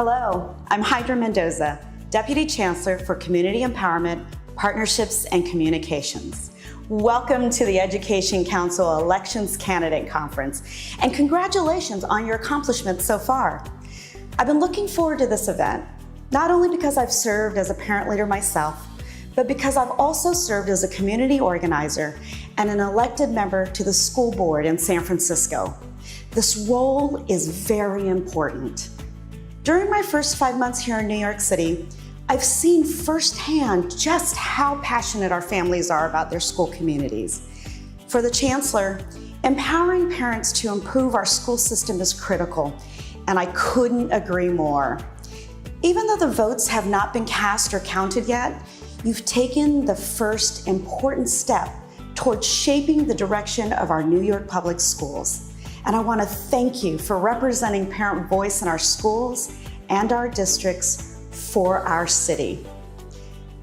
Hello, I'm Hydra Mendoza, Deputy Chancellor for Community Empowerment, Partnerships, and Communications. Welcome to the Education Council Elections Candidate Conference, and congratulations on your accomplishments so far. I've been looking forward to this event, not only because I've served as a parent leader myself, but because I've also served as a community organizer and an elected member to the school board in San Francisco. This role is very important. During my first 5 months here in New York City, I've seen firsthand just how passionate our families are about their school communities. For the Chancellor, empowering parents to improve our school system is critical, and I couldn't agree more. Even though the votes have not been cast or counted yet, you've taken the first important step towards shaping the direction of our New York public schools. And I want to thank you for representing parent voice in our schools and our districts for our city.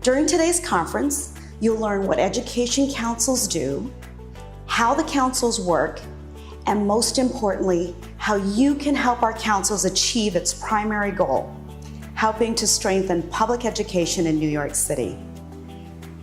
During today's conference, you'll learn what education councils do, how the councils work, and most importantly, how you can help our councils achieve its primary goal, helping to strengthen public education in New York City.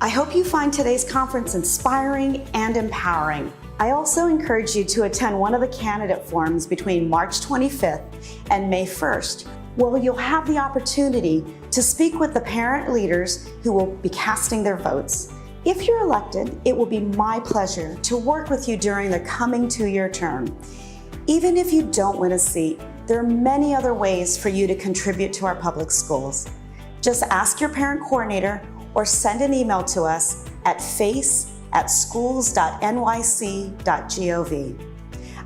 I hope you find today's conference inspiring and empowering. I also encourage you to attend one of the candidate forums between March 25th and May 1st, where you'll have the opportunity to speak with the parent leaders who will be casting their votes. If you're elected, it will be my pleasure to work with you during the coming 2-year term. Even if you don't win a seat, there are many other ways for you to contribute to our public schools. Just ask your parent coordinator or send an email to us at face@schools.nyc.gov.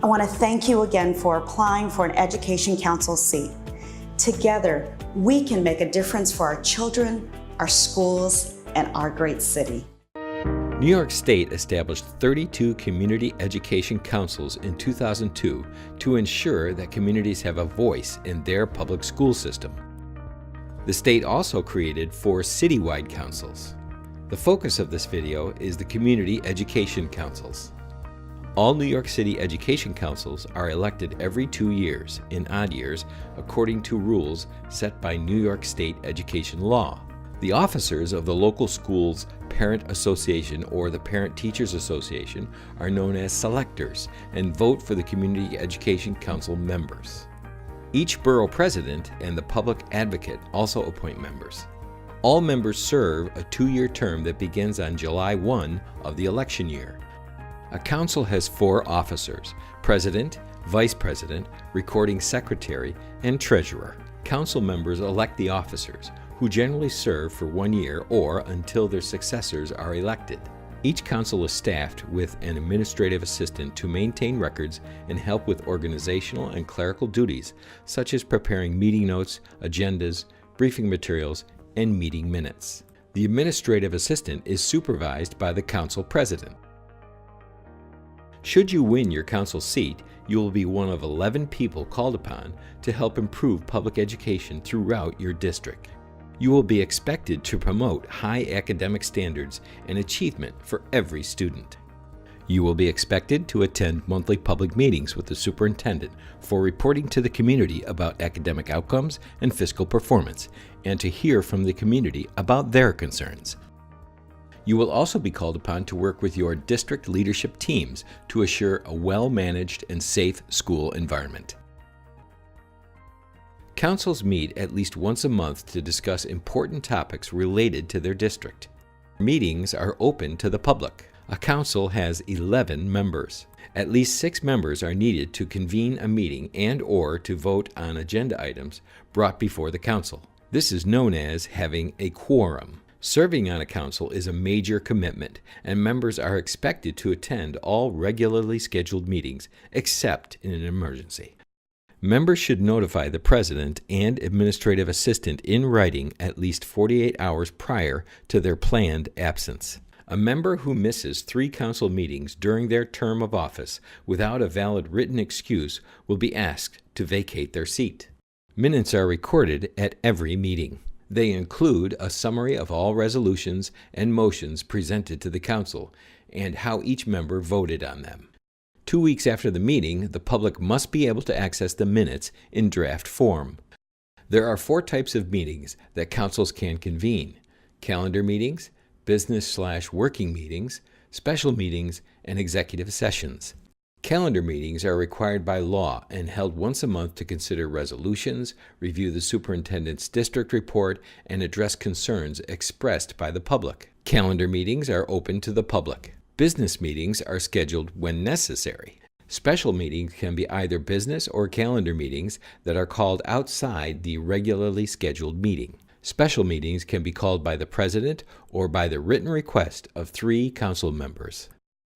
I want to thank you again for applying for an Education Council seat. Together, we can make a difference for our children, our schools, and our great city. New York State established 32 community education councils in 2002 to ensure that communities have a voice in their public school system. The state also created 4 citywide councils. The focus of this video is the Community Education Councils. All New York City Education Councils are elected every 2 years, in odd years, according to rules set by New York State education law. The officers of the local school's parent association or the Parent Teachers Association are known as selectors and vote for the Community Education Council members. Each borough president and the public advocate also appoint members. All members serve a 2-year term that begins on July 1 of the election year. A council has 4 officers: president, vice president, recording secretary, and treasurer. Council members elect the officers, who generally serve for 1 year or until their successors are elected. Each council is staffed with an administrative assistant to maintain records and help with organizational and clerical duties, such as preparing meeting notes, agendas, briefing materials, and meeting minutes. The administrative assistant is supervised by the council president. Should you win your council seat, you will be one of 11 people called upon to help improve public education throughout your district. You will be expected to promote high academic standards and achievement for every student. You will be expected to attend monthly public meetings with the superintendent for reporting to the community about academic outcomes and fiscal performance, and to hear from the community about their concerns. You will also be called upon to work with your district leadership teams to assure a well-managed and safe school environment. Councils meet at least once a month to discuss important topics related to their district. Meetings are open to the public. A council has 11 members. At least 6 members are needed to convene a meeting and/or to vote on agenda items brought before the council. This is known as having a quorum. Serving on a council is a major commitment, and members are expected to attend all regularly scheduled meetings, except in an emergency. Members should notify the president and administrative assistant in writing at least 48 hours prior to their planned absence. A member who misses 3 council meetings during their term of office without a valid written excuse will be asked to vacate their seat. Minutes are recorded at every meeting. They include a summary of all resolutions and motions presented to the council and how each member voted on them. 2 weeks after the meeting, the public must be able to access the minutes in draft form. There are 4 types of meetings that councils can convene: calendar meetings, business/working meetings, special meetings, and executive sessions. Calendar meetings are required by law and held once a month to consider resolutions, review the superintendent's district report, and address concerns expressed by the public. Calendar meetings are open to the public. Business meetings are scheduled when necessary. Special meetings can be either business or calendar meetings that are called outside the regularly scheduled meeting. Special meetings can be called by the president or by the written request of 3 council members.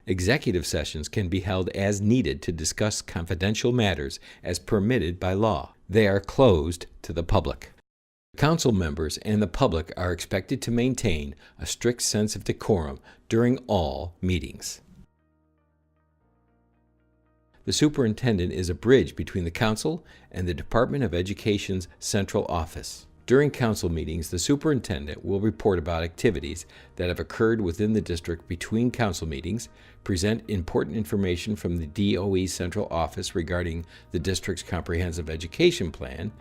Executive sessions can be held as needed to discuss confidential matters as permitted by law. They are closed to the public. Council members and the public are expected to maintain a strict sense of decorum during all meetings. The superintendent is a bridge between the council and the Department of Education's central office. During council meetings, the superintendent will report about activities that have occurred within the district between council meetings, present important information from the DOE central office regarding the district's comprehensive education plan,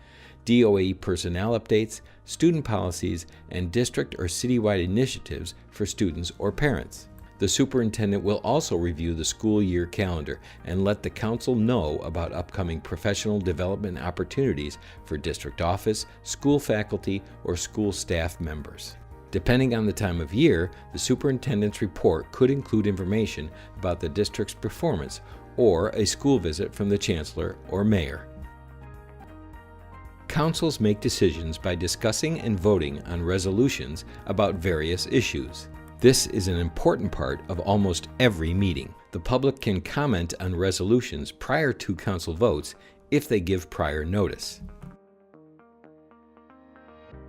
DOE personnel updates, student policies, and district or citywide initiatives for students or parents. The superintendent will also review the school year calendar and let the council know about upcoming professional development opportunities for district office, school faculty, or school staff members. Depending on the time of year, the superintendent's report could include information about the district's performance or a school visit from the chancellor or mayor. Councils make decisions by discussing and voting on resolutions about various issues. This is an important part of almost every meeting. The public can comment on resolutions prior to council votes if they give prior notice.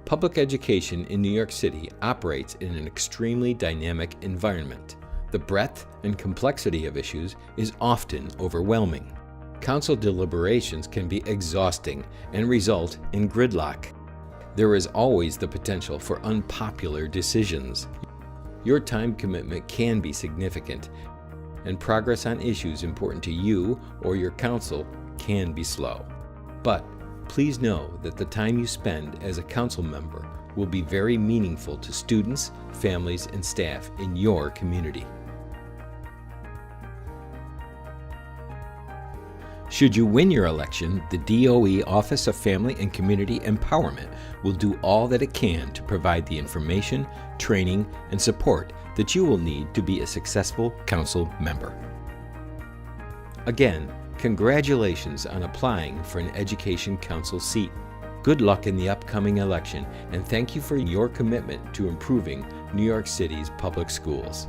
Public education in New York City operates in an extremely dynamic environment. The breadth and complexity of issues is often overwhelming. Council deliberations can be exhausting and result in gridlock. There is always the potential for unpopular decisions. Your time commitment can be significant, and progress on issues important to you or your council can be slow. But please know that the time you spend as a council member will be very meaningful to students, families, and staff in your community. Should you win your election, the DOE Office of Family and Community Empowerment will do all that it can to provide the information, training, and support that you will need to be a successful council member. Again, congratulations on applying for an Education Council seat. Good luck in the upcoming election, and thank you for your commitment to improving New York City's public schools.